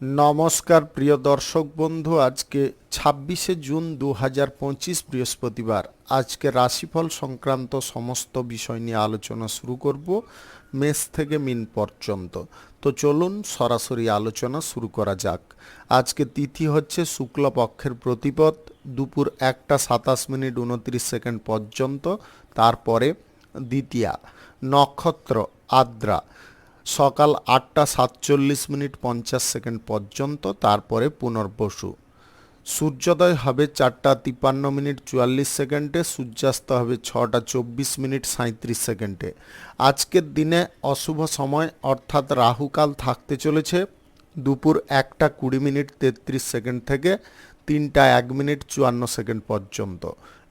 নমস্কার প্রিয় দর্শক বন্ধু, আজকে 26শে জুন 2025 বৃহস্পতিবার। আজকে রাশিফল সংক্রান্ত সমস্ত বিষয় নিয়ে আলোচনা শুরু করব মেষ থেকে মিন পর্যন্ত। তো চলুন সরাসরি আলোচনা শুরু করা যাক। আজকে তিথি হচ্ছে শুক্লপক্ষের প্রতিপদ, দুপুর 1:27:29 পর্যন্ত। তারপরে দ্বিতীয়া, নক্ষত্র আদ্রা, সকাল 8:47:50 পর্যন্ত। তারপরে পুনর্বসু। সূর্যোদয় হবে 4:53:44, সূর্যাস্ত হবে 6:24:37। আজকের দিনে অশুভ সময় অর্থাৎ রাহুকাল থাকতে চলেছে দুপুর 1:20:33 থেকে 3:01:54 পর্যন্ত,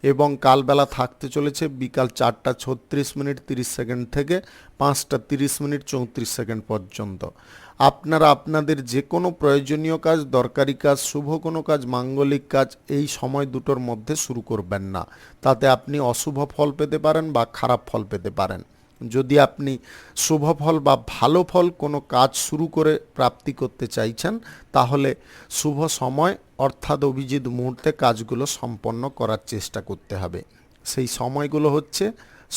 এবং কালবেলা থাকতে চলেছে বিকাল 4:36:30 থেকে 5:30:34 পর্যন্ত। আপনারা আপনাদের যে কোনো প্রয়োজনীয় কাজ, দরকারি কাজ, শুভ কোনো কাজ, মাঙ্গলিক কাজ এই সময় দুটোর মধ্যে শুরু করবেন না। তাতে আপনি অশুভ ফল পেতে পারেন বা খারাপ ফল পেতে পারেন। যদি আপনি শুভ ফল বা ভালো ফল কোনো কাজ শুরু করে প্রাপ্তি করতে চাইছেন, তাহলে শুভ সময় অর্থাৎ অভিজিৎ মুহূর্তে কাজগুলো সম্পন্ন করার চেষ্টা করতে হবে। সেই সময়গুলো হচ্ছে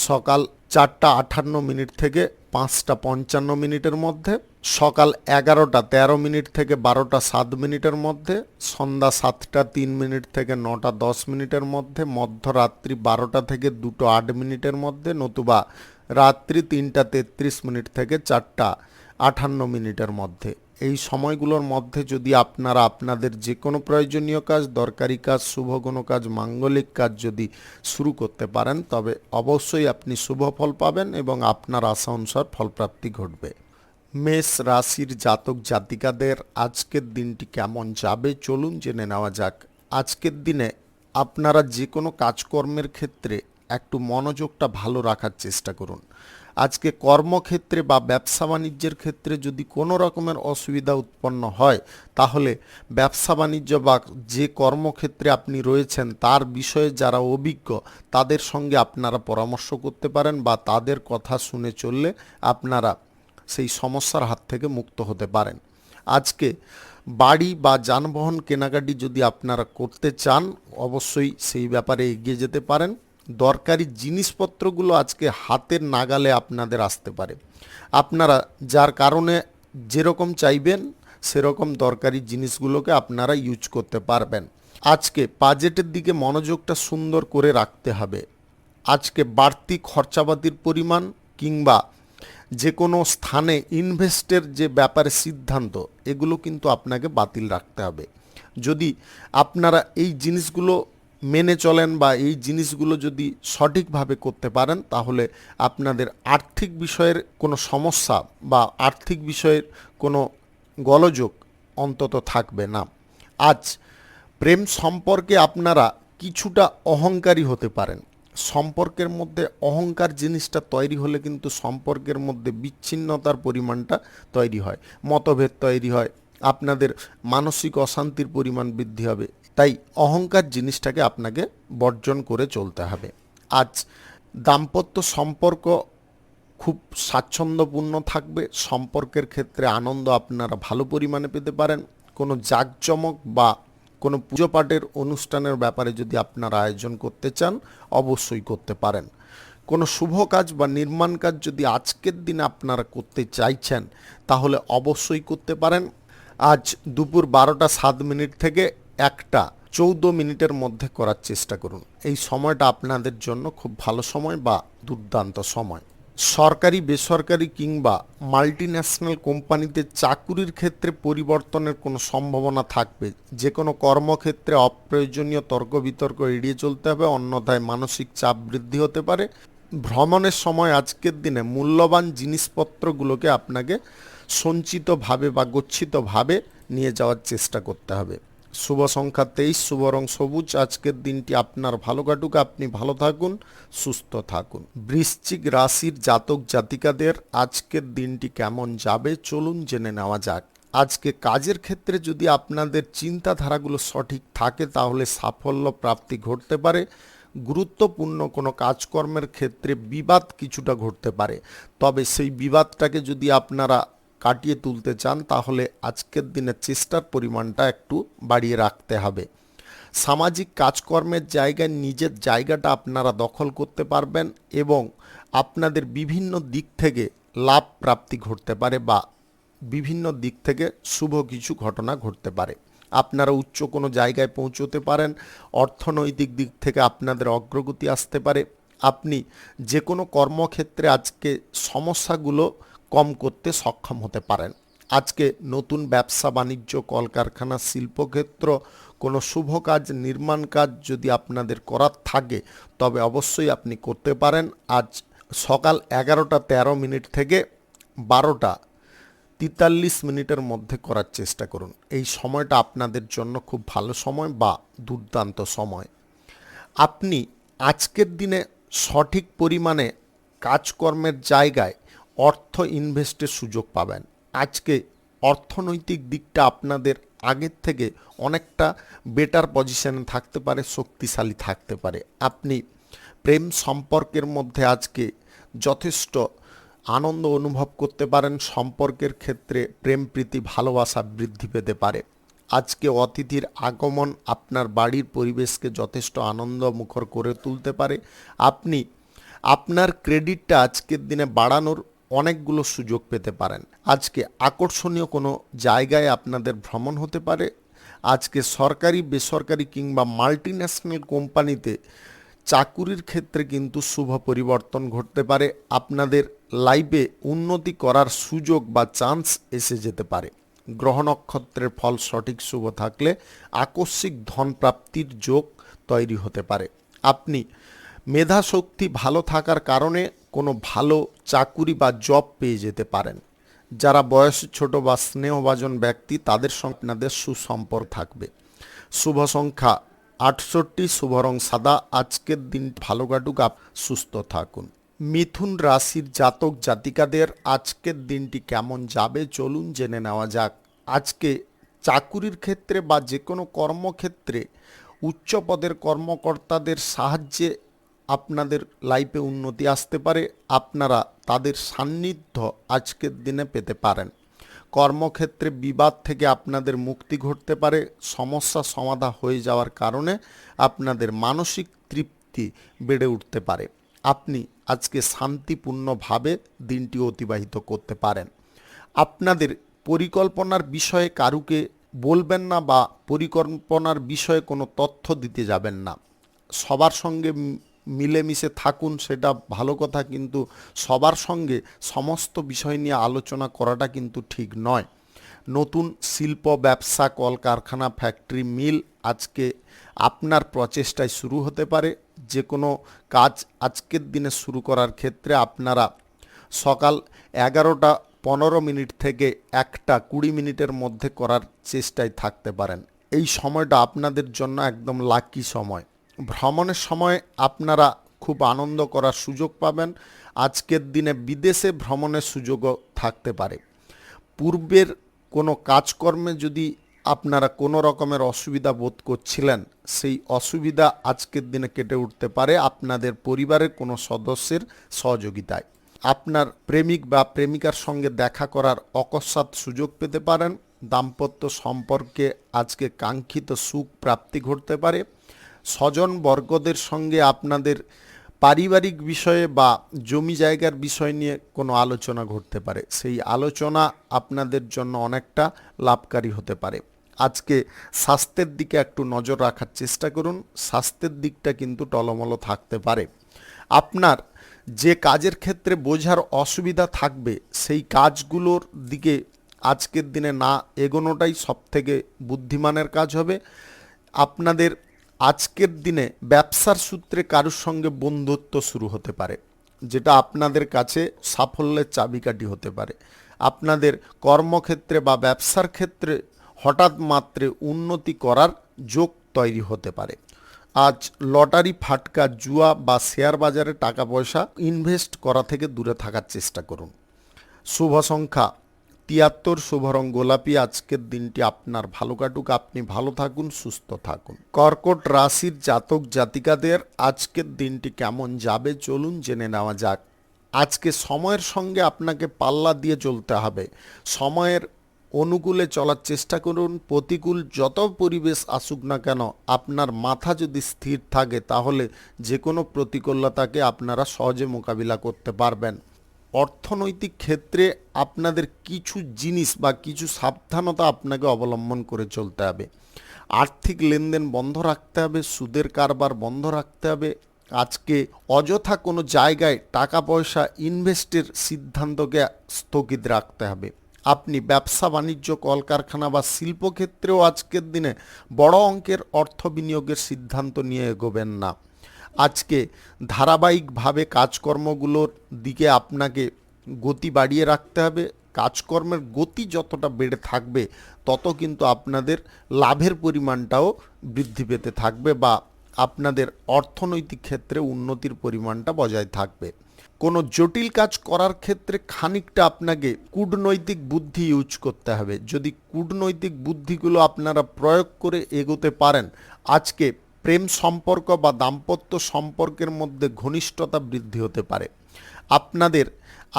সকাল 4:58 থেকে 5:55 মধ্যে, সকাল 11:13 থেকে 12:07 মধ্যে, সন্ধ্যা 7:03 থেকে 9:10 মধ্যে, মধ্যরাত্রি 12টা থেকে 2:08 মধ্যে, নতুবা রাত্রি 3:33 থেকে 4:58 মধ্যে। এই সময়গুলোর মধ্যে যদি আপনারা আপনাদের যে কোনো প্রয়োজনীয় কাজ, দরকারি কাজ, শুভ কোনো কাজ, মাঙ্গলিক কাজ যদি শুরু করতে পারেন, তবে অবশ্যই আপনি শুভ ফল পাবেন এবং আপনার আশা অনুসার ফলপ্রাপ্তি ঘটবে। মেষ রাশির জাতক জাতিকাদের আজকের দিনটি কেমন যাবে চলুন জেনে নেওয়া যাক। আজকের দিনে আপনারা যে কোনো কাজকর্মের ক্ষেত্রে একটু মনোযোগটা ভালো রাখার চেষ্টা করুন। আজকে কর্মক্ষেত্রে বা ব্যবসা বাণিজ্যের ক্ষেত্রে যদি কোনো রকমের অসুবিধা উৎপন্ন হয়, তাহলে ব্যবসা বাণিজ্য বা যে কর্মক্ষেত্রে আপনি রয়েছেন তার বিষয়ে যারা অভিজ্ঞ তাদের সঙ্গে আপনারা পরামর্শ করতে পারেন, বা তাদের কথা শুনে চললে আপনারা সেই সমস্যার হাত থেকে মুক্ত হতে পারেন। আজকে বাড়ি বা যানবাহন কেনাকাটি যদি আপনারা করতে চান, অবশ্যই সেই ব্যাপারে এগিয়ে যেতে পারেন। দরকারি জিনিসপত্রগুলো আজকে হাতের নাগালে আপনাদের আসতে পারে। আপনারা যার কারণে যেরকম চাইবেন সেরকম দরকারি জিনিসগুলোকে আপনারা ইউজ করতে পারবেন। আজকে বাজেটের দিকে মনোযোগটা সুন্দর করে রাখতে হবে। আজকে বাড়তি খরচাপাতির পরিমাণ কিংবা যে কোনো স্থানে ইনভেস্টের যে ব্যাপারে সিদ্ধান্ত, এগুলো কিন্তু আপনাকে বাতিল রাখতে হবে। যদি আপনারা এই জিনিসগুলো মেনে চলেন বা এই জিনিসগুলো যদি সঠিকভাবে করতে পারেন, তাহলে আপনাদের আর্থিক বিষয়ের কোনো সমস্যা বা আর্থিক বিষয়ের কোনো গোলযোগ অন্তত থাকবে না। আজ প্রেম সম্পর্কে আপনারা কিছুটা অহংকারী হতে পারেন। সম্পর্কের মধ্যে অহংকার জিনিসটা তৈরি হলে কিন্তু সম্পর্কের মধ্যে বিচ্ছিন্নতার পরিমাণটা তৈরি হয়, মতভেদ তৈরি হয়, আপনাদের মানসিক অশান্তির পরিমাণ বৃদ্ধি হবে। তাই অহংকার জিনিসটাকে আপনাকে বর্জন করে চলতে হবে। আজ দাম্পত্য সম্পর্ক খুব স্বাচ্ছন্দ্যপূর্ণ থাকবে। সম্পর্কের ক্ষেত্রে আনন্দ আপনারা ভালো পরিমাণে পেতে পারেন। কোনো জাঁকজমক বা কোনো পুজো পাঠের অনুষ্ঠানের ব্যাপারে যদি আপনারা আয়োজন করতে চান, অবশ্যই করতে পারেন। কোনো শুভ কাজ বা নির্মাণ কাজ যদি আজকের দিনে আপনারা করতে চাইছেন, তাহলে অবশ্যই করতে পারেন। আজ দুপুর 12:07 থেকে 1:14 মধ্যে করার চেষ্টা করুন। এই সময়টা আপনাদের জন্য খুব ভালো সময় বা দুর্দান্ত সময়। সরকারি, বেসরকারি কিংবা মাল্টিন্যাশনাল কোম্পানিতে চাকুরির ক্ষেত্রে পরিবর্তনের কোনো সম্ভাবনা থাকবে। যে কোনো কর্মক্ষেত্রে অপ্রয়োজনীয় তর্ক বিতর্ক এড়িয়ে চলতে হবে, অন্যথায় মানসিক চাপ বৃদ্ধি হতে পারে। ভ্রমণের সময় আজকের দিনে মূল্যবান জিনিসপত্রগুলোকে আপনাকে সঞ্চিতভাবে বা গচ্ছিতভাবে নিয়ে যাওয়ার চেষ্টা করতে হবে। শুভ সংখ্যা 23, শুভ রং সবুজ। আজকের দিনটি আপনার ভালো কাটুক, আপনি ভালো থাকুন, সুস্থ থাকুন। বৃশ্চিক রাশির জাতক জাতিকাদের আজকের দিনটি কেমন যাবে চলুন জেনে নেওয়া যাক। আজকে কাজের ক্ষেত্রে যদি আপনাদের চিন্তাধারাগুলো সঠিক থাকে, তাহলে সাফল্য প্রাপ্তি ঘটতে পারে। গুরুত্বপূর্ণ কোনো কাজকর্মের ক্ষেত্রে বিবাদ কিছুটা ঘটতে পারে, তবে সেই বিবাদটাকে যদি আপনারা কাটিয়ে তুলতে চান তাহলে আজকের দিনে চেষ্টার পরিমাণটা একটু বাড়িয়ে রাখতে হবে। সামাজিক কাজকর্মের জায়গায় নিজের জায়গাটা আপনারা দখল করতে পারবেন এবং আপনাদের বিভিন্ন দিক থেকে লাভ প্রাপ্তি ঘটতে পারে বা বিভিন্ন দিক থেকে শুভ কিছু ঘটনা ঘটতে পারে। আপনারা উচ্চ কোনো জায়গায় পৌঁছতে পারেন, অর্থনৈতিক দিক থেকে আপনাদের অগ্রগতি আসতে পারে। আপনি যে কোনো কর্মক্ষেত্রে আজকে সমস্যাগুলো কম করতে সক্ষম হতে পারেন। আজকে নতুন ব্যবসা বাণিজ্য, কলকারখানা, শিল্পক্ষেত্র, কোনো শুভ কাজ, নির্মাণ কাজ যদি আপনাদের করার থাকে তবে অবশ্যই আপনি করতে পারেন। আজ সকাল 11:13 থেকে 12:43 মধ্যে করার চেষ্টা করুন। এই সময়টা আপনাদের জন্য খুব ভালো সময় বা দুর্দান্ত সময়। আপনি আজকের দিনে সঠিক পরিমাণে কাজকর্মের জায়গায় অর্থ ইনভেস্টের সুযোগ পাবেন। আজকে অর্থনৈতিক দিকটা আপনাদের আগের থেকে অনেকটা বেটার পজিশনে থাকতে পারে, শক্তিশালী থাকতে পারে। আপনি প্রেম সম্পর্কের মধ্যে আজকে যথেষ্ট আনন্দ অনুভব করতে পারেন। সম্পর্কের ক্ষেত্রে প্রেম প্রীতি ভালোবাসা বৃদ্ধি পেতে পারে। আজকে অতিথির আগমন আপনার বাড়ির পরিবেশকে যথেষ্ট আনন্দমুখর করে তুলতে পারে। আপনি আপনার ক্রেডিটটা আজকের দিনে বাড়ানোর অনেকগুলো সুযোগ পেতে পারেন। আজকে আকর্ষণীয় কোনো জায়গায় আপনাদের ভ্রমণ হতে পারে। আজকে সরকারি, বেসরকারি কিংবা মাল্টিন্যাশনাল কোম্পানিতে চাকুরির ক্ষেত্রে কিন্তু শুভ পরিবর্তন ঘটতে পারে। আপনাদের লাইফে উন্নতি করার সুযোগ বা চান্স এসে যেতে পারে। গ্রহ নক্ষত্রের ফল সঠিক শুভ থাকলে আকস্মিক ধন প্রাপ্তির যোগ তৈরি হতে পারে। আপনি মেধাশক্তি ভালো থাকার কারণে কোনো ভালো চাকুরি বা জব পেয়ে যেতে পারেন। যারা বয়সে ছোট বা স্নেহভাজন ব্যক্তি তাদের সঙ্গে আপনাদের সুসম্পর্ক থাকবে। শুভ সংখ্যা 68, শুভ রং সাদা। আজকের দিন ভালো কাটুক, সুস্থ থাকুন। মিথুন রাশির জাতক জাতিকাদের আজকের দিনটি কেমন যাবে চলুন জেনে নেওয়া যাক। আজকে চাকুরির ক্ষেত্রে বা যে কোনো কর্মক্ষেত্রে উচ্চ পদের কর্মকর্তাদের সাহায্যে আপনাদের লাইফে উন্নতি আসতে পারে। আপনারা তাদের সান্নিধ্য আজকের দিনে পেতে পারেন। কর্মক্ষেত্রে বিবাদ থেকে আপনাদের মুক্তি ঘটতে পারে। সমস্যা সমাধা হয়ে যাওয়ার কারণে আপনাদের মানসিক তৃপ্তি বেড়ে উঠতে পারে। আপনি আজকে শান্তিপূর্ণভাবে দিনটি অতিবাহিত করতে পারেন। আপনাদের পরিকল্পনার বিষয়ে কারুকে বলবেন না বা পরিকল্পনার বিষয়ে কোনো তথ্য দিতে যাবেন না। সবার সঙ্গে মিলেমিশে থাকুন, সেটা ভালো কথা, কিন্তু সবার সঙ্গে সমস্ত বিষয় নিয়ে আলোচনা করাটা কিন্তু ঠিক নয়। নতুন শিল্প, ব্যবসা, কলকারখানা, ফ্যাক্টরি, মিল আজকে আপনার প্রচেষ্টায় শুরু হতে পারে। যে কোনো কাজ আজকের দিনে শুরু করার ক্ষেত্রে আপনারা সকাল 11:15 থেকে 1:20 মধ্যে করার চেষ্টায় থাকতে পারেন। এই সময়টা আপনাদের জন্য একদম লাকি সময়। ভ্রমণের সময় আপনারা খুব আনন্দ করার সুযোগ পাবেন। আজকের দিনে বিদেশে ভ্রমণের সুযোগও থাকতে পারে। পূর্বের কোনো কাজকর্মে যদি আপনারা কোনো রকমের অসুবিধা বোধ করছিলেন, সেই অসুবিধা আজকের দিনে কেটে উঠতে পারে আপনাদের পরিবারের কোনো সদস্যের সহযোগিতায়। আপনার প্রেমিক বা প্রেমিকার সঙ্গে দেখা করার অকস্মাৎ সুযোগ পেতে পারেন। দাম্পত্য সম্পর্কে আজকে কাঙ্ক্ষিত সুখ প্রাপ্তি ঘটতে পারে। স্বজন বর্গদের সঙ্গে আপনাদের পারিবারিক বিষয়ে বা জমি জায়গার বিষয় নিয়ে কোনো আলোচনা ঘটতে পারে। সেই আলোচনা আপনাদের জন্য অনেকটা লাভকারী হতে পারে। আজকে স্বাস্থ্যের দিকে একটু নজর রাখার চেষ্টা করুন। স্বাস্থ্যের দিকটা কিন্তু টলমলো থাকতে পারে। আপনার যে কাজের ক্ষেত্রে বোঝার অসুবিধা থাকবে সেই কাজগুলোর দিকে আজকের দিনে না এগোনোটাই সবথেকে বুদ্ধিমানের কাজ হবে। আপনাদের আজকের দিনে ব্যবসার সূত্রে কারোর সঙ্গে বন্ধুত্ব শুরু হতে পারে, যেটা আপনাদের কাছে সাফল্যের চাবিকাঠি হতে পারে। আপনাদের কর্মক্ষেত্রে বা ব্যবসার ক্ষেত্রে হঠাৎ মাত্রে উন্নতি করার যোগ তৈরি হতে পারে। আজ লটারি, ফাটকা, জুয়া বা শেয়ার বাজারে টাকা পয়সা ইনভেস্ট করা থেকে দূরে থাকার চেষ্টা করুন। শুভ সংখ্যা 73, শুভ রং গোলাপি। আজকের দিনটি আপনার ভালো কাটুক, আপনি ভালো থাকুন, সুস্থ থাকুন। কর্কট রাশির জাতক জাতিকাদের আজকের দিনটি কেমন যাবে চলুন জেনে নেওয়া যাক। আজকে সময়ের সঙ্গে আপনাকে পাল্লা দিয়ে চলতে হবে, সময়ের অনুকূলে চলার চেষ্টা করুন। প্রতিকূল যত পরিবেশ আসুক না কেন, আপনার মাথা যদি স্থির থাকে তাহলে যে কোনো প্রতিকূলতাকে আপনারা সহজে মোকাবিলা করতে পারবেন। অর্থনৈতিক ক্ষেত্রে আপনাদের কিছু জিনিস বা কিছু সাবধানতা আপনাকে অবলম্বন করে চলতে হবে। আর্থিক লেনদেন বন্ধ রাখতে হবে, সুদের কারবার বন্ধ রাখতে হবে। আজকে অযথা কোনো জায়গায় টাকা পয়সা ইনভেস্টের সিদ্ধান্তকে স্থগিত রাখতে হবে। আপনি ব্যবসা বাণিজ্য, কলকারখানা বা শিল্পক্ষেত্রেও আজকের দিনে বড় অঙ্কের অর্থ বিনিয়োগের সিদ্ধান্ত নিয়ে এগোবেন না। আজকে ধারাবাহিকভাবে কাজকর্মগুলোর দিকে আপনাকে গতি বাড়িয়ে রাখতে হবে। কাজকর্মের গতি যতটা বেড়ে থাকবে তত কিন্তু আপনাদের লাভের পরিমাণটাও বৃদ্ধি পেতে থাকবে বা আপনাদের অর্থনৈতিক ক্ষেত্রে উন্নতির পরিমাণটা বজায় থাকবে। কোনো জটিল কাজ করার ক্ষেত্রে খানিকটা আপনাকে কূটনৈতিক বুদ্ধি ইউজ করতে হবে। যদি কূটনৈতিক বুদ্ধিগুলো আপনারা প্রয়োগ করে এগোতে পারেন, আজকে প্রেম সম্পর্ক বা দাম্পত্য সম্পর্কের মধ্যে ঘনিষ্ঠতা বৃদ্ধি হতে পারে। আপনাদের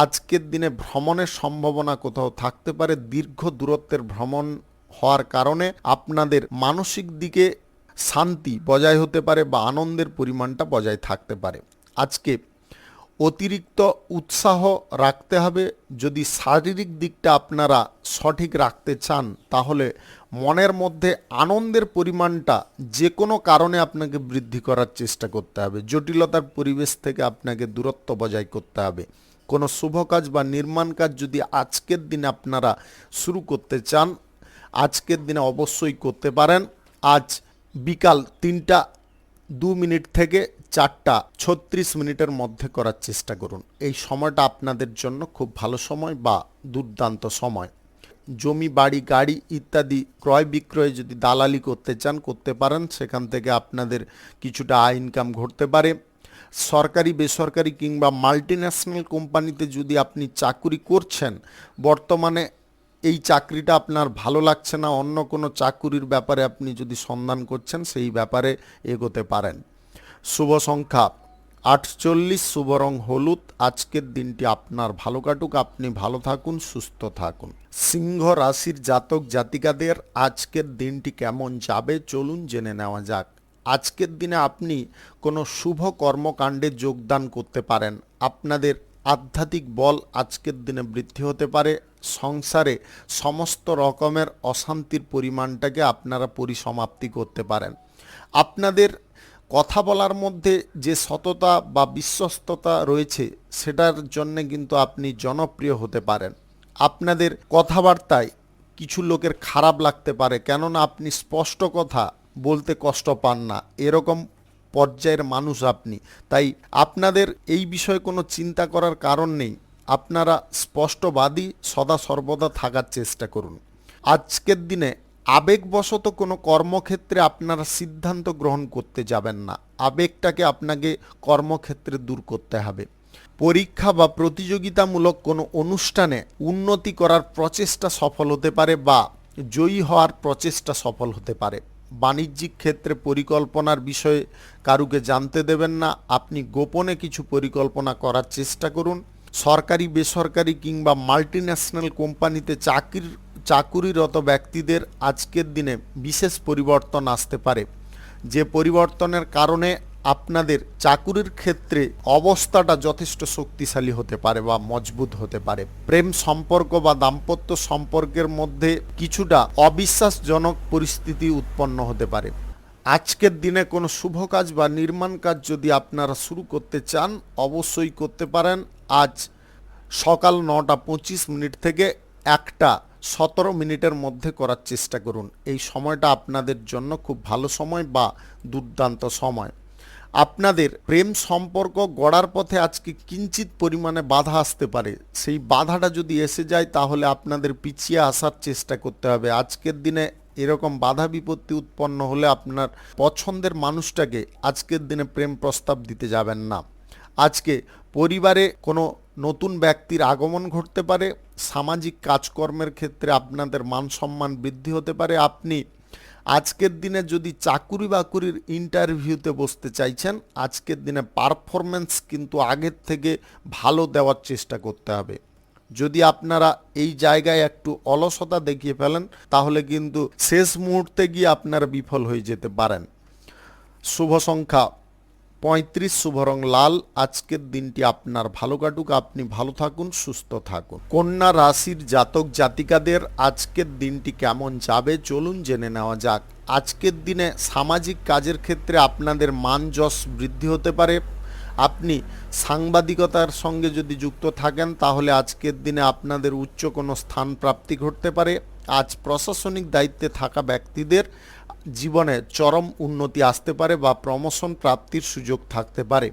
আজকের দিনে ভ্রমণের সম্ভাবনা কোথাও থাকতে পারে। দীর্ঘ দূরত্বের ভ্রমণ হওয়ার কারণে আপনাদের মানসিক দিকে শান্তি বজায় হতে পারে বা আনন্দের পরিমাণটা বজায় থাকতে পারে। আজকে অতিরিক্ত উৎসাহ রাখতে হবে। যদি শারীরিক দিকটা আপনারা সঠিক রাখতে চান তাহলে মনের মধ্যে আনন্দের পরিমাণটা যে কোনো কারণে আপনাকে বৃদ্ধি করার চেষ্টা করতে হবে। জটিলতার পরিবেশ থেকে আপনাকে দূরত্ব বজায় করতে হবে। কোনো শুভ কাজ বা নির্মাণ কাজ যদি আজকের দিনে আপনারা শুরু করতে চান, আজকের দিনে অবশ্যই করতে পারেন। আজ বিকাল 3:02 থেকে 4:36 মধ্যে করার চেষ্টা করুন। এই সময়টা আপনাদের জন্য খুব ভালো সময় বা দুর্দান্ত সময়। জমি, বাড়ি, গাড়ি ইত্যাদি ক্রয় বিক্রয়ে যদি দালালি করতে চান করতে পারেন, সেখান থেকে আপনাদের কিছুটা আয় ইনকাম ঘটতে পারে। সরকারি, বেসরকারি কিংবা মাল্টিন্যাশনাল কোম্পানিতে যদি আপনি চাকুরি করছেন, বর্তমানে এই চাকরিটা আপনার ভালো লাগছে না, অন্য কোনো চাকুরির ব্যাপারে আপনি যদি সন্ধান করছেন সেই ব্যাপারে এগোতে পারেন। শুভ সংখ্যা 48, শুভ রং হলুদ। আজকের দিনটি আপনার ভালো কাটুক, আপনি ভালো থাকুন, সুস্থ থাকুন। সিংহ রাশির জাতক জাতিকাদের আজকের দিনটি কেমন যাবে চলুন জেনে নেওয়া যাক। আজকের দিনে আপনি কোনো শুভ কর্মকাণ্ডে যোগদান করতে পারেন। আপনাদের আধ্যাত্মিক বল আজকের দিনে বৃদ্ধি হতে পারে। সংসারে সমস্ত রকমের অশান্তির পরিমাণটাকে আপনারা পরিসমাপ্তি করতে পারেন। আপনাদের কথা বলার মধ্যে যে সততা বা বিশ্বস্ততা রয়েছে সেটার জন্যে কিন্তু আপনি জনপ্রিয় হতে পারেন। আপনাদের কথাবার্তায় কিছু লোকের খারাপ লাগতে পারে, কেননা আপনি স্পষ্ট কথা বলতে কষ্ট পান না, এরকম পর্যায়ের মানুষ আপনি। তাই আপনাদের এই বিষয়ে কোনো চিন্তা করার কারণ নেই। আপনারা স্পষ্টবাদী সদা সর্বদা থাকার চেষ্টা করুন। আজকের দিনে আবেগবশত কোনো কর্মক্ষেত্রে আপনারা সিদ্ধান্ত গ্রহণ করতে যাবেন না। আবেগটাকে আপনাকে কর্মক্ষেত্রে দূর করতে হবে। পরীক্ষা বা প্রতিযোগিতামূলক কোনো অনুষ্ঠানে উন্নতি করার প্রচেষ্টা সফল হতে পারে বা জয়ী হওয়ার প্রচেষ্টা সফল হতে পারে। বাণিজ্যিক ক্ষেত্রে পরিকল্পনার বিষয়ে কারুকে জানতে দেবেন না। আপনি গোপনে কিছু পরিকল্পনা করার চেষ্টা করুন। সরকারি, বেসরকারি কিংবা মাল্টিন্যাশনাল কোম্পানিতে চাকুরিরত ব্যক্তিদের আজকের দিনে বিশেষ পরিবর্তন আসতে পারে, যে পরিবর্তনের কারণে আপনাদের চাকুরির ক্ষেত্রে অবস্থাটা যথেষ্ট শক্তিশালী হতে পারে বা মজবুত হতে পারে। প্রেম সম্পর্ক বা দাম্পত্য সম্পর্কের মধ্যে কিছুটা অবিশ্বাসজনক পরিস্থিতি উৎপন্ন হতে পারে। আজকের দিনে কোনো শুভ কাজ বা নির্মাণ কাজ যদি আপনারা শুরু করতে চান অবশ্যই করতে পারেন। আজ সকাল 9:25 থেকে 1:17 মধ্যে করার চেষ্টা করুন। এই সময়টা আপনাদের জন্য খুব ভালো সময় বা দুর্দান্ত সময়। আপনাদের প্রেম সম্পর্ক গড়ার পথে আজকে কিঞ্চিত পরিমাণে বাধা আসতে পারে। সেই বাধাটা যদি এসে যায় তাহলে আপনাদের পিছিয়ে আসার চেষ্টা করতে হবে। আজকের দিনে এরকম বাধা বিপত্তি উৎপন্ন হলে আপনার পছন্দের মানুষটাকে আজকের দিনে প্রেম প্রস্তাব দিতে যাবেন না। আজকে পরিবারে কোনো নতুন ব্যক্তির আগমন ঘটতে পারে। সামাজিক কাজকর্মের ক্ষেত্রে আপনাদের মান সম্মান বৃদ্ধি হতে পারে। আপনি আজকের দিনে যদি চাকুরি বাকুরির ইন্টারভিউতে বসতে চাইছেন, আজকের দিনে পারফরম্যান্স কিন্তু আগের থেকে ভালো দেওয়ার চেষ্টা করতে হবে। যদি আপনারা এই জায়গায় একটু অলসতা দেখিয়ে ফেলেন, তাহলে কিন্তু শেষ মুহূর্তে গিয়ে আপনারা বিফল হয়ে যেতে পারেন। শুভ সংখ্যা 35, শুভ রং লাল। আজকের দিনটি আপনার ভালো কাটুক, আপনি ভালো থাকুন, সুস্থ থাকুন। কন্যা রাশির জাতক জাতিকাদের আজকের দিনটি কেমন যাবে চলুন জেনে নেওয়া যাক। আজকের দিনে সামাজিক কাজের ক্ষেত্রে আপনাদের মান যশ বৃদ্ধি হতে পারে। আপনি সাংবাদিকতার সঙ্গে যদি যুক্ত থাকেন, তাহলে আজকের দিনে আপনাদের উচ্চ কোনো স্থান প্রাপ্তি ঘটতে পারে। আজ প্রশাসনিক দায়িত্বে থাকা ব্যক্তিদের জীবনে চরম উন্নতি আসতে পারে বা প্রমোশন প্রাপ্তির সুযোগ থাকতে পারে।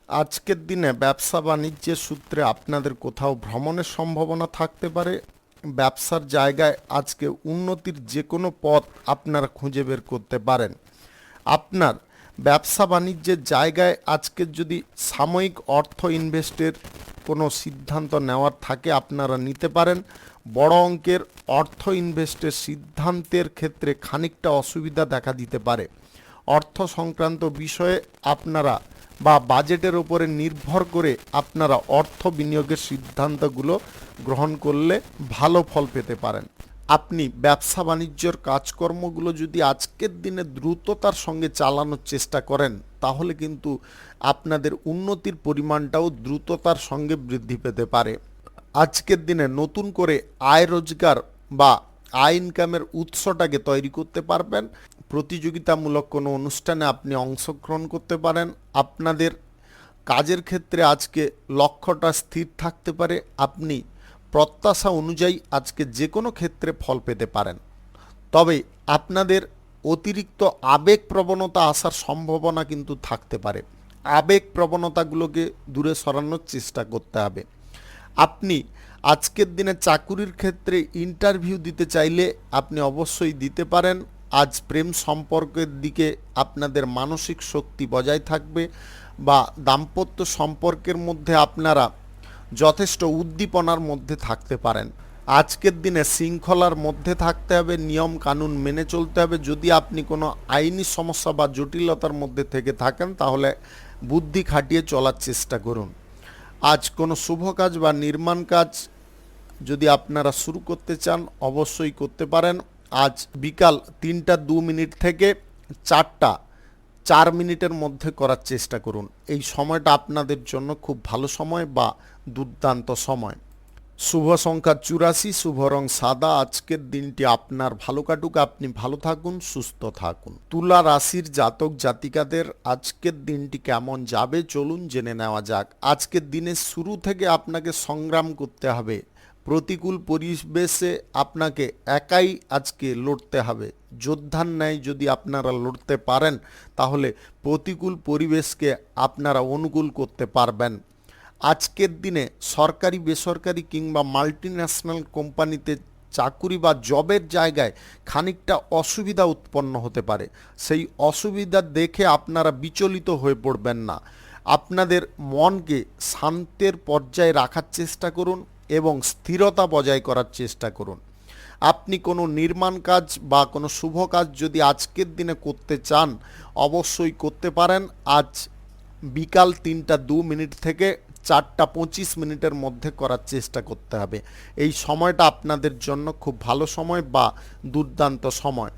আজকের দিনে ব্যবসা বাণিজ্যের সূত্রে আপনাদের কোথাও ভ্রমণের সম্ভাবনা থাকতে পারে। ব্যবসার জায়গায় আজকে উন্নতির যে কোনো পথ আপনারা খুঁজে বের করতে পারেন। আপনার ব্যবসা বাণিজ্যের জায়গায় আজকে যদি সাময়িক অর্থ ইনভেস্টের কোনো সিদ্ধান্ত নেওয়ার থাকে, আপনারা নিতে পারেন। বড় অঙ্কের অর্থ ইনভেস্টের সিদ্ধান্তের ক্ষেত্রে খানিকটা অসুবিধা দেখা দিতে পারে। অর্থ সংক্রান্ত বিষয়ে আপনারা বা বাজেটের উপরে নির্ভর করে আপনারা অর্থ বিনিয়োগের সিদ্ধান্তগুলো গ্রহণ করলে ভালো ফল পেতে পারেন। আপনি ব্যবসা বাণিজ্যর কাজকর্মগুলো যদি আজকের দিনে দ্রুততার সঙ্গে চালানোর চেষ্টা করেন, তাহলে কিন্তু আপনাদের উন্নতির পরিমাণটাও দ্রুততার সঙ্গে বৃদ্ধি পেতে পারে। আজকের দিনে নতুন করে আয় রোজগার বা আয় ইনকামের উৎসটাকে তৈরি করতে পারবেন। প্রতিযোগিতামূলক কোনো অনুষ্ঠানে আপনি অংশগ্রহণ করতে পারেন। আপনাদের কাজের ক্ষেত্রে আজকে লক্ষ্যটা স্থির থাকতে পারে। আপনি প্রত্যাশা অনুযায়ী আজকে যে কোনো ক্ষেত্রে ফল পেতে পারেন। তবে আপনাদের অতিরিক্ত আবেগ প্রবণতা আসার সম্ভাবনা কিন্তু থাকতে পারে। আবেগ প্রবণতাগুলোকে দূরে সরানোর চেষ্টা করতে হবে। আপনি আজকের দিনে চাকুরির ক্ষেত্রে ইন্টারভিউ দিতে চাইলে আপনি অবশ্যই দিতে পারেন। আজ প্রেম সম্পর্কের দিকে আপনাদের মানসিক শক্তি বজায় থাকবে বা দাম্পত্য সম্পর্কের মধ্যে আপনারা যথেষ্ট উদ্দীপনার মধ্যে থাকতে পারেন। আজকের দিনে শৃঙ্খলার মধ্যে থাকতে হবে, নিয়ম কানুন মেনে চলতে হবে। যদি আপনি কোনো আইনি সমস্যা বা জটিলতার মধ্যে থেকে থাকেন, তাহলে বুদ্ধি খাটিয়ে চলার চেষ্টা করুন। আজ কোনো শুভ কাজ বা নির্মাণ কাজ যদি আপনারা শুরু করতে চান, অবশ্যই করতে পারেন। আজ বিকাল 3টা 2 মিনিট থেকে 4টা 4 মিনিটের মধ্যে করার চেষ্টা করুন। এই সময়টা আপনাদের জন্য খুব ভালো সময় বা দুর্দান্ত সময়। শুভ সংখ্যা 84, শুভ রং সাদা। আজকের দিনটি আপনার ভালো কাটুক, আপনি ভালো থাকুন, সুস্থ থাকুন। তুলা রাশির জাতক জাতিকাদের আজকের দিনটি কেমন যাবে চলুন জেনে নেওয়া যাক। আজকের দিনের শুরু থেকে আপনাকে সংগ্রাম করতে হবে। প্রতিকূল পরিবেশে আপনাকে একাই আজকে লড়তে হবে। যোদ্ধার ন্যায় যদি আপনারা লড়তে পারেন, তাহলে প্রতিকূল পরিবেশকে আপনারা অনুকূল করতে পারবেন। আজকের দিনে সরকারি বেসরকারি কিংবা মাল্টিন্যাশনাল কোম্পানিতে চাকুরি বা জবের জায়গায় খানিকটা অসুবিধা উৎপন্ন হতে পারে। সেই অসুবিধা দেখে আপনারা বিচলিত হয়ে পড়বেন না। আপনাদের মনকে শান্তের পর্যায়ে রাখার চেষ্টা করুন এবং স্থিরতা বজায় করার চেষ্টা করুন। আপনি কোনো নির্মাণ কাজ বা কোনো শুভ কাজ যদি আজকের দিনে করতে চান, অবশ্যই করতে পারেন। আজ বিকাল 3টা 2 মিনিট থেকে 4টা 25 মিনিটের মধ্যে করার চেষ্টা করতে হবে। এই সময়টা আপনাদের জন্য খুব ভালো সময় বা দুর্দান্ত সময়।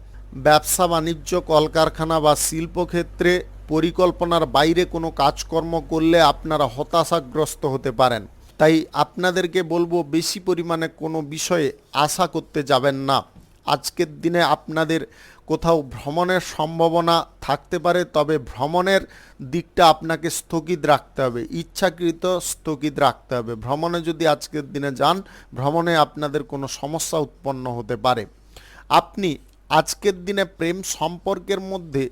ব্যবসা বাণিজ্য, কলকারখানা বা শিল্পক্ষেত্রে পরিকল্পনার বাইরে কোনো কাজকর্ম করলে আপনারা হতাশাগ্রস্ত হতে পারেন। তাই আপনাদেরকে বলবো, বেশি পরিমাণে কোনো বিষয়ে আশা করতে যাবেন না। আজকের দিনে আপনাদের কোথাও ভ্রমণের সম্ভাবনা থাকতে পারে, তবে ভ্রমণের দিকটা আপনাকে স্থগিত রাখতে হবে, ইচ্ছাকৃত স্থগিত রাখতে হবে। ভ্রমণে যদি আজকের দিনে যান, ভ্রমণে আপনাদের কোনো সমস্যা উৎপন্ন হতে পারে। আপনি আজকের দিনে প্রেম সম্পর্কের মধ্যে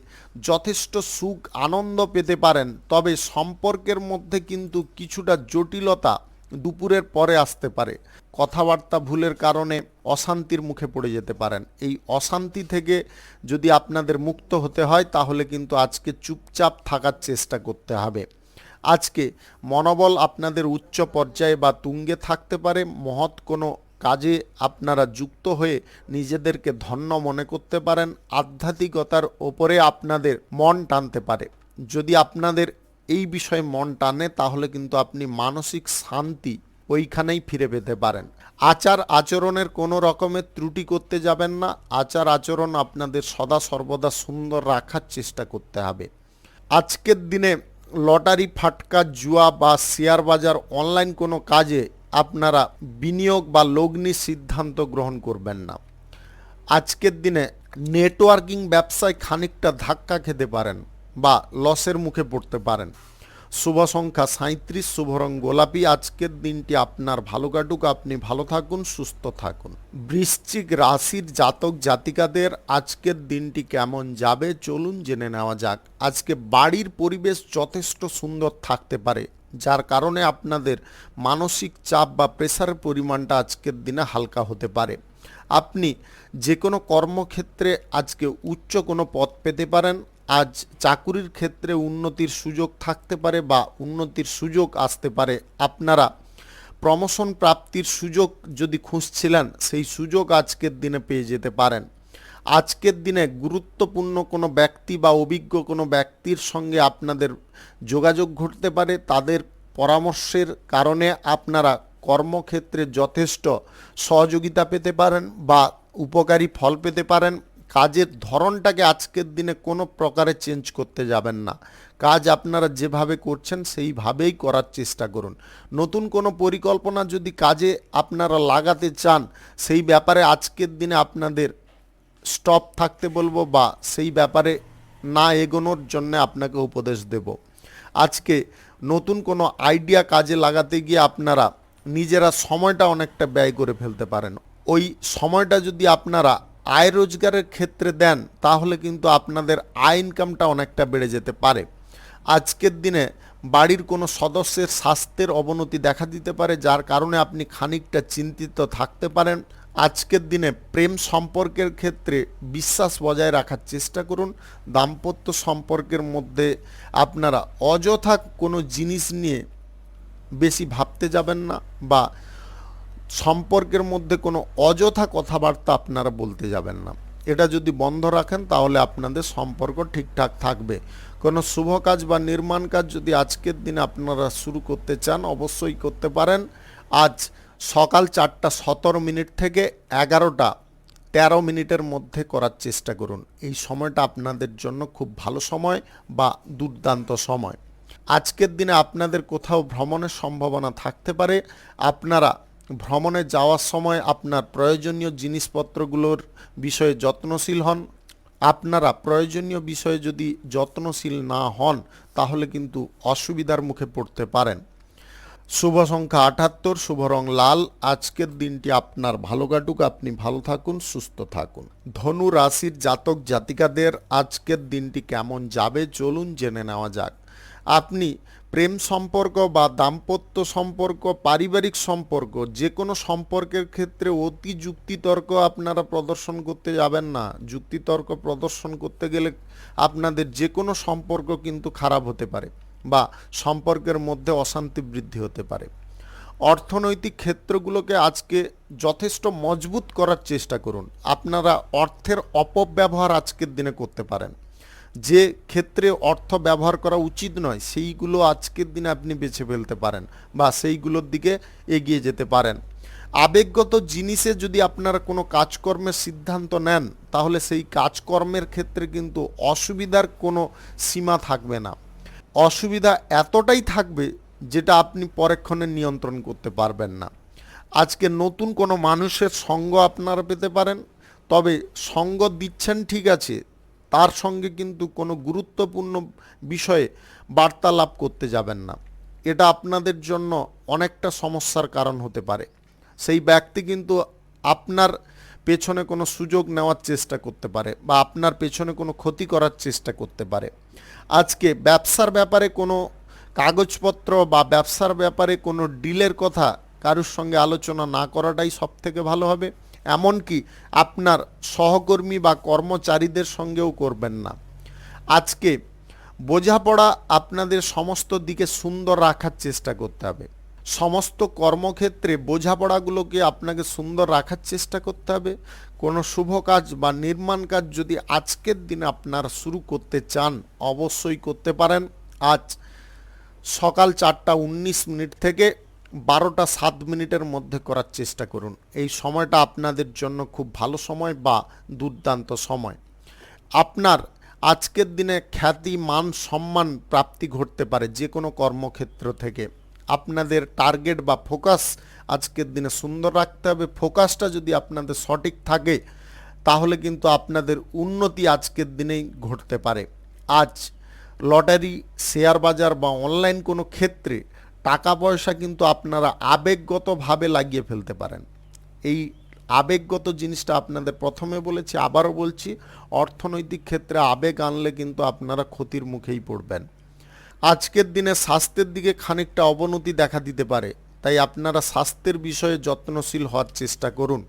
যথেষ্ট সুখ আনন্দ পেতে পারেন, তবে সম্পর্কের মধ্যে কিন্তু কিছুটা জটিলতা দুপুরের পরে আসতে পারে। কথাবার্তা ভুলের কারণে অশান্তির মুখে পড়ে যেতে পারেন। এই অশান্তি থেকে যদি আপনাদের মুক্ত হতে হয়, তাহলে কিন্তু আজকে চুপচাপ থাকার চেষ্টা করতে হবে। আজকে মনোবল আপনাদের উচ্চ পর্যায়ে বা তুঙ্গে থাকতে পারে। মহৎ কোনো কাজে আপনারা যুক্ত হয়ে নিজেদেরকে ধন্য মনে করতে পারেন। আধ্যাত্মিকতার ওপরে আপনাদের মন টানতে পারে। যদি আপনাদের এই বিষয়ে মন টানে তাহলে কিন্তু আপনি মানসিক শান্তি ওইখানেই ফিরে পেতে পারেন। আচার আচরণের কোনো রকমের ত্রুটি করতে যাবেন না। আচার আচরণ আপনাদের সদা সর্বদা সুন্দর রাখার চেষ্টা করতে হবে। আজকের দিনে লটারি, ফাটকা, জুয়া বা শেয়ার বাজার অনলাইন কোনো কাজে আপনারা বিনিয়োগ বা লগ্নির সিদ্ধান্ত গ্রহণ করবেন না। আজকের দিনে নেটওয়ার্কিং ব্যবসায় খানিকটা ধাক্কা খেতে পারেন বা লসের মুখে পড়তে পারেন। শুভ সংখ্যা 37, শুভ রং গোলাপি। আজকের দিনটি আপনার ভালো কাটুক, আপনি ভালো থাকুন, সুস্থ থাকুন। বৃশ্চিক রাশির জাতক জাতিকাদের আজকের দিনটি কেমন যাবে চলুন জেনে নেওয়া যাক। আজকে বাড়ির পরিবেশ যথেষ্ট সুন্দর থাকতে পারে, যার কারণে আপনাদের মানসিক চাপ বা প্রেসারের পরিমাণটা আজকের দিনে হালকা হতে পারে। আপনি যে কোনো কর্মক্ষেত্রে আজকে উচ্চ কোনো পদ পেতে পারেন। আজ চাকুরির ক্ষেত্রে উন্নতির সুযোগ থাকতে পারে বা উন্নতির সুযোগ আসতে পারে। আপনারা প্রমোশন প্রাপ্তির সুযোগ যদি খুঁজছিলেন সেই সুযোগ আজকের দিনে পেয়ে যেতে পারেন। আজকের দিনে গুরুত্বপূর্ণ কোনো ব্যক্তি বা অভিজ্ঞ কোনো ব্যক্তির সঙ্গে আপনাদের যোগাযোগ ঘটতে পারে। তাদের পরামর্শের কারণে আপনারা কর্মক্ষেত্রে যথেষ্ট সহযোগিতা পেতে পারেন বা উপকারী ফল পেতে পারেন। কাজের ধরনটাকে আজকের দিনে কোনো প্রকারে চেঞ্জ করতে যাবেন না। কাজ আপনারা যেভাবে করছেন সেইভাবেই করার চেষ্টা করুন। নতুন কোনো পরিকল্পনা যদি কাজে আপনারা লাগাতে চান সেই ব্যাপারে আজকের দিনে আপনাদের স্টপ থাকতে বলবো বা সেই ব্যাপারে না এগোনোর জন্য আপনাকে উপদেশ দেব। আজকে নতুন কোনো আইডিয়া কাজে লাগাতে গিয়ে আপনারা নিজেরা সময়টা অনেকটা ব্যয় করে ফেলতে পারেন। ওই সময়টা যদি আপনারা আয় রোজগারের ক্ষেত্রে দেন তাহলে কিন্তু আপনাদের আয় ইনকামটা অনেকটা বেড়ে যেতে পারে। আজকের দিনে বাড়ির কোনো সদস্যের স্বাস্থ্যের অবনতি দেখা দিতে পারে, যার কারণে আপনি খানিকটা চিন্তিত থাকতে পারেন। আজকের দিনে প্রেম সম্পর্কের ক্ষেত্রে বিশ্বাস বজায় রাখার চেষ্টা করুন। দাম্পত্য সম্পর্কের মধ্যে আপনারা অযথা কোনো জিনিস নিয়ে বেশি ভাবতে যাবেন না বা সম্পর্কের মধ্যে কোনো অযথা কথাবার্তা আপনারা বলতে যাবেন না। এটা যদি বন্ধ রাখেন তাহলে আপনাদের সম্পর্ক ঠিকঠাক থাকবে। কোনো শুভ কাজ বা নির্মাণ কাজ যদি আজকের দিনে আপনারা শুরু করতে চান অবশ্যই করতে পারেন। আজ সকাল 4টা 17 মিনিট থেকে 11টা 13 মিনিটের মধ্যে করার চেষ্টা করুন। এই সময়টা আপনাদের জন্য খুব ভালো সময় বা দুর্দান্ত সময়। আজকের দিনে আপনাদের কোথাও ভ্রমণের সম্ভাবনা থাকতে পারে। আপনারা ভ্রমণে যাওয়ার সময় আপনার প্রয়োজনীয় জিনিসপত্রগুলোর বিষয়ে যত্নশীল হন। আপনারা প্রয়োজনীয় বিষয়ে যদি যত্নশীল না হন তাহলে কিন্তু অসুবিধার মুখে পড়তে পারেন। শুভ সংখ্যা 78, শুভ রং লাল। আজকের দিনটি আপনার ভালো কাটুক, আপনি ভালো থাকুন, সুস্থ থাকুন। ধনু রাশির জাতক জাতিকাদের আজকের দিনটি কেমন যাবে চলুন জেনে নেওয়া যাক। আপনি প্রেম সম্পর্ক বা দাম্পত্য সম্পর্ক, পারিবারিক সম্পর্ক, যে কোনো সম্পর্কের ক্ষেত্রে অতি যুক্তিতর্ক আপনারা প্রদর্শন করতে যাবেন না। যুক্তিতর্ক প্রদর্শন করতে গেলে আপনাদের যে কোনো সম্পর্ক কিন্তু খারাপ হতে পারে বা সম্পর্কের মধ্যে অশান্তি বৃদ্ধি হতে পারে। অর্থনৈতিক ক্ষেত্রগুলোকে আজকে যথেষ্ট মজবুত করার চেষ্টা করুন। আপনারা অর্থের অপব্যবহার আজকের দিনে করতে পারেন। যে ক্ষেত্রে অর্থ ব্যবহার করা উচিত নয় সেইগুলো আজকের দিনে আপনি বেছে ফেলতে পারেন বা সেইগুলোর দিকে এগিয়ে যেতে পারেন। আবেগগত জিনিসে যদি আপনারা কোনো কাজকর্মের সিদ্ধান্ত নেন তাহলে সেই কাজকর্মের ক্ষেত্রে কিন্তু অসুবিধার কোনো সীমা থাকবে না। অসুবিধা এতটাই থাকবে যেটা আপনি পরক্ষণে নিয়ন্ত্রণ করতে পারবেন না। আজকে নতুন কোনো মানুষের সঙ্গ আপনারা পেতে পারেন, তবে সঙ্গ দিচ্ছেন ঠিক আছে, তার সঙ্গে কিন্তু কোনো গুরুত্বপূর্ণ বিষয়ে বার্তালাপ করতে যাবেন না। এটা আপনাদের জন্য অনেকটা সমস্যার কারণ হতে পারে। সেই ব্যক্তি কিন্তু আপনার পেছনে কোনো সুযোগ নেওয়ার চেষ্টা করতে পারে বা আপনার পেছনে কোনো ক্ষতি করার চেষ্টা করতে পারে। আজকে ব্যবসার ব্যাপারে কোনো কাগজপত্র বা ব্যবসার ব্যাপারে কোনো ডিলের কথা কারোর সঙ্গে আলোচনা না করাটাই সবথেকে ভালো হবে। এমনকি আপনার সহকর্মী বা কর্মচারীদের সঙ্গেও করবেন না। আজকে বোঝাপড়া আপনাদের সমস্ত দিকে সুন্দর রাখার চেষ্টা করতে হবে। সমস্ত কর্মক্ষেত্রে বোঝাপড়াগুলোকে আপনাকে সুন্দর রাখার চেষ্টা করতে হবে। কোনো শুভ কাজ বা নির্মাণ কাজ যদি আজকের দিনে আপনারা শুরু করতে চান, অবশ্যই করতে পারেন। আজ সকাল 4:19 থেকে 12:07 মধ্যে করার চেষ্টা করুন। এই সময়টা আপনাদের জন্য খুব ভালো সময় বা দুর্দান্ত সময়। আপনার আজকের দিনে খ্যাতি, মান, সম্মান প্রাপ্তি ঘটতে পারে যে কোনো কর্মক্ষেত্র থেকে। আপনাদের টার্গেট বা ফোকাস আজকের দিনে সুন্দর রাখতে হবে। ফোকাসটা যদি আপনাদের সঠিক থাকে তাহলে কিন্তু আপনাদের উন্নতি আজকের দিনেই ঘটতে পারে। আজ লটারি, শেয়ার বাজার বা অনলাইন কোনো ক্ষেত্রে টাকা পয়সা কিন্তু আপনারা আবেগগতভাবে লাগিয়ে ফেলতে পারেন। এই আবেগগত জিনিসটা আপনাদের প্রথমে বলেছি, আবারও বলছি, অর্থনৈতিক ক্ষেত্রে আবেগ আনলে কিন্তু আপনারা ক্ষতির মুখেই পড়বেন। আজকের দিনে স্বাস্থ্যের দিকে খানিকটা অবনতি দেখা দিতে পারে, তাই আপনারা স্বাস্থ্যের বিষয়ে যত্নশীল হওয়ার চেষ্টা করুন।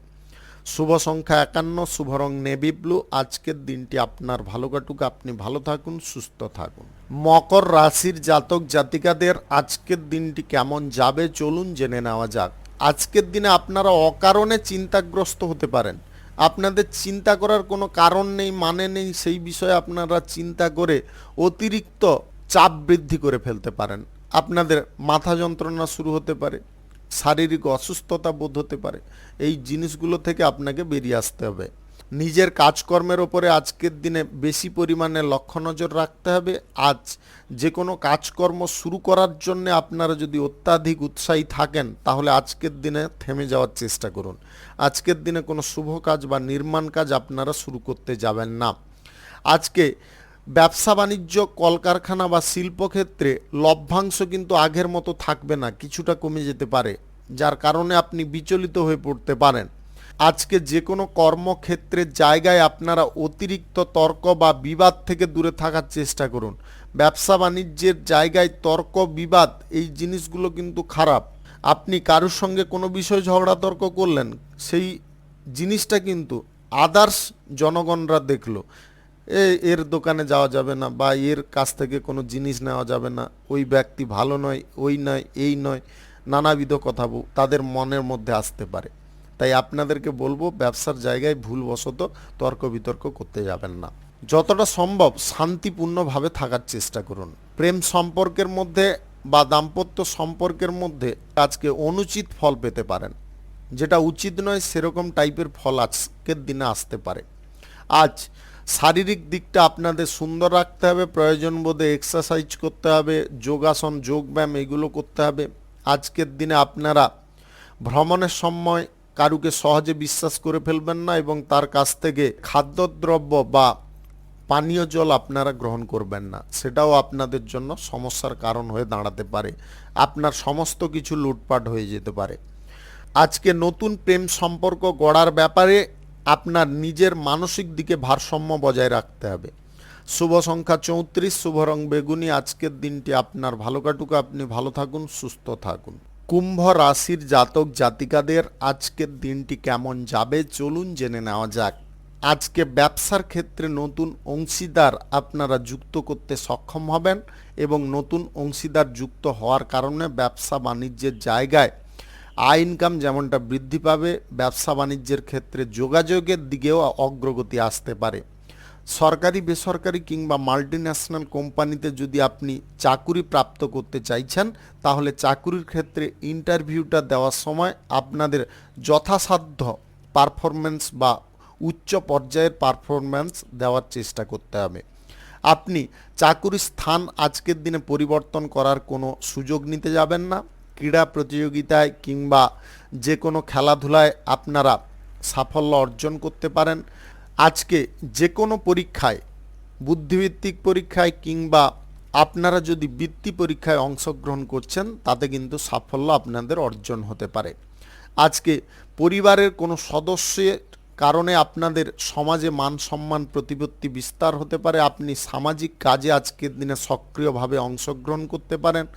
শুভ সংখ্যা 51, শুভ রং নেভি ব্লু। আজকের দিনটি আপনার ভালো কাটুক, আপনি ভালো থাকুন, সুস্থ থাকুন। মকর রাশির জাতক জাতিকাদের আজকের দিনটি কেমন যাবে চলুন জেনে নেওয়া যাক। আজকের দিনে আপনারা অকারণে চিন্তাগ্রস্ত হতে পারেন। আপনাদের চিন্তা করার কোনো কারণ নেই, মানে নেই, সেই বিষয়ে আপনারা চিন্তা করে অতিরিক্ত চাপ বৃদ্ধি করে ফেলতে পারেন। আপনাদের মাথা যন্ত্রণা শুরু হতে পারে, শারীরিক অসুস্থতা বোধ হতে পারে। এই জিনিসগুলো থেকে আপনাকে বেরিয়ে আসতে হবে। নিজের কাজকর্মের ওপরে আজকের দিনে বেশি পরিমাণে লক্ষ্য নজর রাখতে হবে। আজ যে কোনো কাজকর্ম শুরু করার জন্য আপনারা যদি অত্যাধিক উৎসাহী থাকেন তাহলে আজকের দিনে থেমে যাওয়ার চেষ্টা করুন। আজকের দিনে কোনো শুভ কাজ বা নির্মাণ কাজ আপনারা শুরু করতে যাবেন না। আজকে ব্যবসা বাণিজ্য, কলকারখানা বা শিল্পক্ষেত্রে লভ্যাংশ কিন্তু আগের মতো থাকবে না, কিছুটা কমে যেতে পারে, যার কারণে আপনি বিচলিত হয়ে পড়তে পারেন। আজকে যে কোনো কর্মক্ষেত্রের জায়গায় আপনারা অতিরিক্ত তর্ক বা বিবাদ থেকে দূরে থাকার চেষ্টা করুন। ব্যবসা বাণিজ্যের জায়গায় তর্ক, বিবাদ, এই জিনিসগুলো কিন্তু খারাপ। আপনি কারোর সঙ্গে কোনো বিষয় ঝগড়া তর্ক করলেন, সেই জিনিসটা কিন্তু আদার্স জনগণরা দেখলো, এর দোকানে যাওয়া যাবে না বা এর কাছ থেকে কোনো জিনিস নেওয়া যাবে না, ওই ব্যক্তি ভালো নয়, ওই নয়, এই নয়, নানাবিধ কথা তাদের মনের মধ্যে আসতে পারে। তাই আপনাদেরকে বলবো ব্যবসার জায়গায় ভুলবশত তর্ক বিতর্ক করতে যাবেন না। যতটা সম্ভব শান্তিপূর্ণভাবে থাকার চেষ্টা করুন। প্রেম সম্পর্কের মধ্যে বা দাম্পত্য সম্পর্কের মধ্যে আজকে অনুচিত ফল পেতে পারেন, যেটা উচিত নয় সেরকম টাইপের ফল আজকের দিনে আসতে পারে। আজ শারীরিক দিকটা আপনাদের সুন্দর রাখতে হবে। প্রয়োজন বোধে এক্সারসাইজ করতে হবে, যোগাসন, যোগব্যায়াম এগুলো করতে হবে। আজকের দিনে আপনারা ভ্রমণের সময় কারুকে সহজে বিশ্বাস করে ফেলবেন না এবং তার কাছ থেকে খাদ্যদ্রব্য বা পানীয় জল আপনারা গ্রহণ করবেন না, সেটাও আপনাদের জন্য সমস্যার কারণ হয়ে দাঁড়াতে পারে। আপনার সমস্ত কিছু লুটপাট হয়ে যেতে পারে। আজকে নতুন প্রেম সম্পর্ক গড়ার ব্যাপারে আপনার নিজের মানসিক দিকে ভারসাম্য বজায় রাখতে হবে। শুভ সংখ্যা 34, শুভ রং বেগুনি। আজকের দিনটি আপনার ভালো কাটুক, আপনি ভালো থাকুন, সুস্থ থাকুন। কুম্ভ রাশির জাতক জাতিকাদের আজকের দিনটি কেমন যাবে চলুন জেনে নেওয়া যাক। আজকে ব্যবসার ক্ষেত্রে নতুন অংশীদার আপনারা যুক্ত করতে সক্ষম হবেন এবং নতুন অংশীদার যুক্ত হওয়ার কারণে ব্যবসা বাণিজ্যের জায়গায় আয় ইনকাম যেমনটা বৃদ্ধি পাবে, ব্যবসা বাণিজ্যের ক্ষেত্রে যোগাযোগের দিকেও অগ্রগতি আসতে পারে। সরকারি, বেসরকারি কিংবা মাল্টিন্যাশনাল কোম্পানিতে যদি আপনি চাকুরি প্রাপ্ত করতে চাইছেন তাহলে চাকুরির ক্ষেত্রে ইন্টারভিউটা দেওয়ার সময় আপনাদের যথাসাধ্য পারফরম্যান্স বা উচ্চ পর্যায়ের পারফরম্যান্স দেওয়ার চেষ্টা করতে হবে। আপনি চাকুরির স্থান আজকের দিনে পরিবর্তন করার কোনো সুযোগ নিতে যাবেন না। ক্রীড়া প্রতিযোগিতায় কিংবা যে কোনো খেলাধুলায় আপনারা সাফল্য অর্জন করতে পারেন। আজকে যে কোনো পরীক্ষায়, বুদ্ধিভিত্তিক পরীক্ষায় কিংবা আপনারা যদি বৃত্তি পরীক্ষায় অংশগ্রহণ করছেন তাতে কিন্তু সাফল্য আপনাদের অর্জন হতে পারে। আজকে পরিবারের কোনো সদস্যের কারণে আপনাদের সমাজে মান সম্মান প্রতিপত্তি বিস্তার হতে পারে। আপনি সামাজিক কাজে আজকের দিনে সক্রিয়ভাবে অংশগ্রহণ করতে পারেন।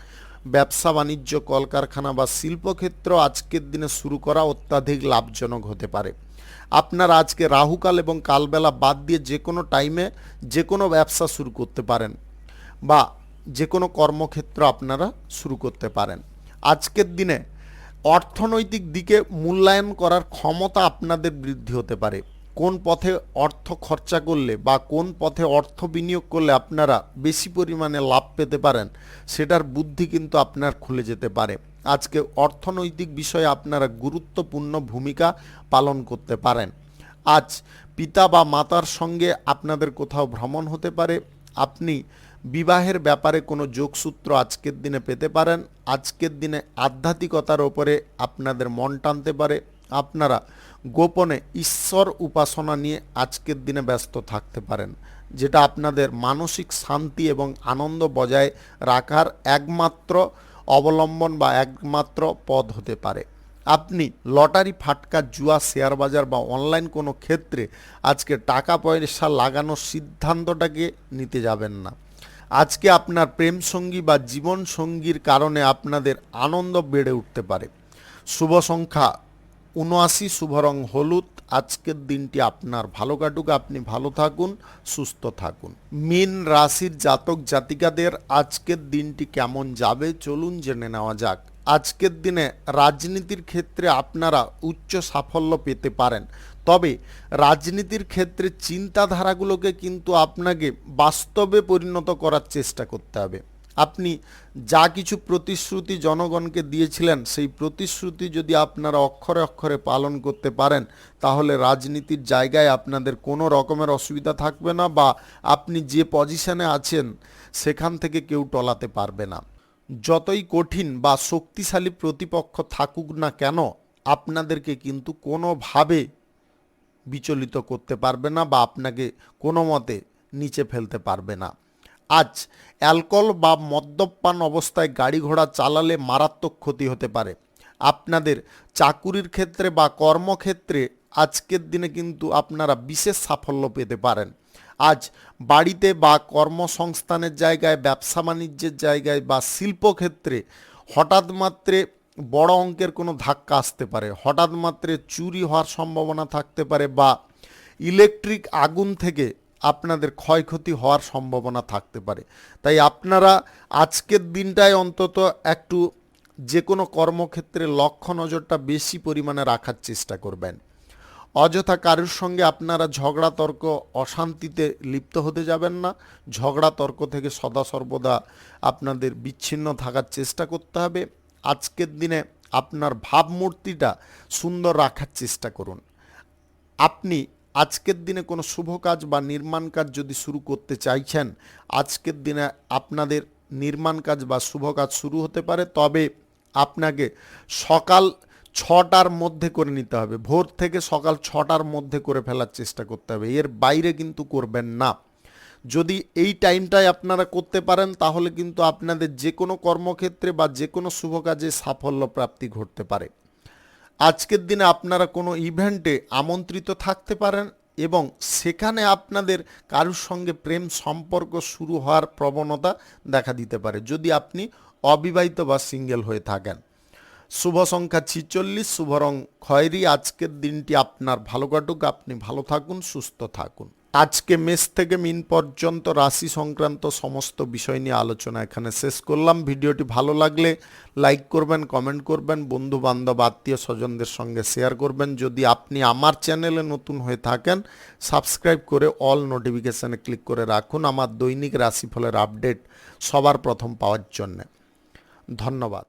ব্যবসা বাণিজ্য, কলকারখানা বা শিল্পক্ষেত্র আজকের দিনে শুরু করা অত্যাধিক লাভজনক হতে পারে। আপনারা আজকে রাহুকাল এবং কালবেলা বাদ দিয়ে যে কোনো টাইমে যে কোনো ব্যবসা শুরু করতে পারেন বা যে কোনো কর্মক্ষেত্র আপনারা শুরু করতে পারেন। আজকের দিনে অর্থনৈতিক দিকে মূল্যায়ন করার ক্ষমতা আপনাদের বৃদ্ধি হতে পারে। কোন পথে অর্থ খরচা করলে বা কোন পথে অর্থ বিনিয়োগ করলে আপনারা বেশি পরিমাণে লাভ পেতে পারেন, সেটার বুদ্ধি কিন্তু আপনার খুলে যেতে পারে। আজকে অর্থনৈতিক বিষয়ে আপনারা গুরুত্বপূর্ণ ভূমিকা পালন করতে পারেন। আজ পিতা বা মাতার সঙ্গে আপনাদের কোথাও ভ্রমণ হতে পারে। আপনি বিবাহের ব্যাপারে কোনো যোগসূত্র আজকের দিনে পেতে পারেন। আজকের দিনে আধ্যাত্মিকতার ওপরে আপনাদের মন টানতে পারে। আপনারা গোপনে ঈশ্বর উপাসনা নিয়ে আজকের দিনে ব্যস্ত থাকতে পারেন, যেটা আপনাদের মানসিক শান্তি এবং আনন্দ বজায় রাখার একমাত্র অবলম্বন বা একমাত্র পথ হতে পারে। আপনি লটারি, ফাটকা, জুয়া, শেয়ার বাজার বা অনলাইন কোনো ক্ষেত্রে আজকে টাকা পয়সা লাগানোর সিদ্ধান্তটাকে নিতে যাবেন না। আজকে আপনার প্রেম সঙ্গী বা জীবন সঙ্গীর কারণে আপনাদের আনন্দ বেড়ে উঠতে পারে। শুভ সংখ্যা ৭৯, শুভ রং হলুদ। আজকের দিনটি আপনার ভালো কাটুক, আপনি ভালো থাকুন, সুস্থ থাকুন। মীন রাশির জাতক জাতিকাদের আজকের দিনটি কেমন যাবে চলুন জেনে নেওয়া যাক। আজকের দিনে রাজনীতির ক্ষেত্রে আপনারা উচ্চ সাফল্য পেতে পারেন, তবে রাজনীতির ক্ষেত্রে চিন্তাধারাগুলোকে কিন্তু আপনাকে বাস্তবে পরিণত করার চেষ্টা করতে হবে। আপনি যা কিছু প্রতিশ্রুতি জনগণকে দিয়েছিলেন, সেই প্রতিশ্রুতি যদি আপনারা অক্ষরে অক্ষরে পালন করতে পারেন, তাহলে রাজনীতির জায়গায় আপনাদের কোনো রকমের অসুবিধা থাকবে না, বা আপনি যে পজিশনে আছেন সেখান থেকে কেউ টলাতে পারবে না। যতই কঠিন বা শক্তিশালী প্রতিপক্ষ থাকুক না কেন, আপনাদেরকে কিন্তু কোনোভাবে বিচলিত করতে পারবে না বা আপনাকে কোনো মতে নিচে ফেলতে পারবে না। আজ অ্যালকোহল বা মদ্যপান অবস্থায় গাড়ি ঘোড়া চালালে মারাত্মক ক্ষতি হতে পারে। আপনাদের চাকুরির ক্ষেত্রে বা কর্মক্ষেত্রে আজকের দিনে কিন্তু আপনারা বিশেষ সাফল্য পেতে পারেন। আজ বাড়িতে বা কর্মসংস্থানের জায়গায়, ব্যবসা বাণিজ্যের জায়গায় বা শিল্পক্ষেত্রে হঠাৎ মাত্রে বড় অঙ্কের কোনো ধাক্কা আসতে পারে, হঠাৎ মাত্রে চুরি হওয়ার সম্ভাবনা থাকতে পারে, বা ইলেকট্রিক আগুন থেকে আপনাদের ক্ষয়ক্ষতি হওয়ার সম্ভাবনা থাকতে পারে। তাই আপনারা আজকের দিনটায় অন্তত একটু যে কোনো কর্মক্ষেত্রে লক্ষ্য নজরটা বেশি পরিমাণে রাখার চেষ্টা করবেন। অযথা কারোর সঙ্গে আপনারা ঝগড়া তর্ক অশান্তিতে লিপ্ত হতে যাবেন না। ঝগড়া তর্ক থেকে সদা সর্বদা আপনাদের বিচ্ছিন্ন থাকার চেষ্টা করতে হবে। আজকের দিনে আপনার ভাবমূর্তিটা সুন্দর রাখার চেষ্টা করুন। আপনি আজকের দিনে কোনো শুভ কাজ বা নির্মাণ কাজ যদি শুরু করতে চাইছেন, আজকের দিনে আপনাদের নির্মাণ কাজ বা শুভ কাজ শুরু হতে পারে, তবে আপনাকে সকাল ৬টার মধ্যে করে নিতে হবে। ভোর থেকে সকাল ৬টার মধ্যে করে ফেলার চেষ্টা করতে হবে, এর বাইরে কিন্তু করবেন না। যদি এই টাইমটায় আপনারা করতে পারেন, তাহলে কিন্তু আপনাদের যে কোনো কর্মক্ষেত্রে বা যে কোনো শুভ কাজে সাফল্য প্রাপ্তি ঘটতে পারে। আজকের দিনে আপনারা কোনো ইভেন্টে আমন্ত্রিত থাকতে পারেন এবং সেখানে আপনাদের কারোর সঙ্গে প্রেম সম্পর্ক শুরু হওয়ার প্রবণতা দেখা দিতে পারে, যদি আপনি অবিবাহিত বা সিঙ্গেল হয়ে থাকেন। শুভ সংখ্যা ৪৬, শুভ রং খয়েরি। আজকের দিনটি আপনার ভালো কাটুক, আপনি ভালো থাকুন, সুস্থ থাকুন। আজকে মেষ থেকে মিন পর্যন্ত রাশি সংক্রান্ত সমস্ত বিষয় নিয়ে আলোচনা এখানে শেষ করলাম। ভিডিওটি ভালো লাগলে লাইক করবেন, কমেন্ট করবেন, বন্ধু বান্ধব আত্মীয় স্বজনদের সঙ্গে শেয়ার করবেন। যদি আপনি আমার চ্যানেলে নতুন হয়ে থাকেন, সাবস্ক্রাইব করে অল নোটিফিকেশানে ক্লিক করে রাখুন আমার দৈনিক রাশিফলের আপডেট সবার প্রথম পাওয়ার জন্যে। ধন্যবাদ।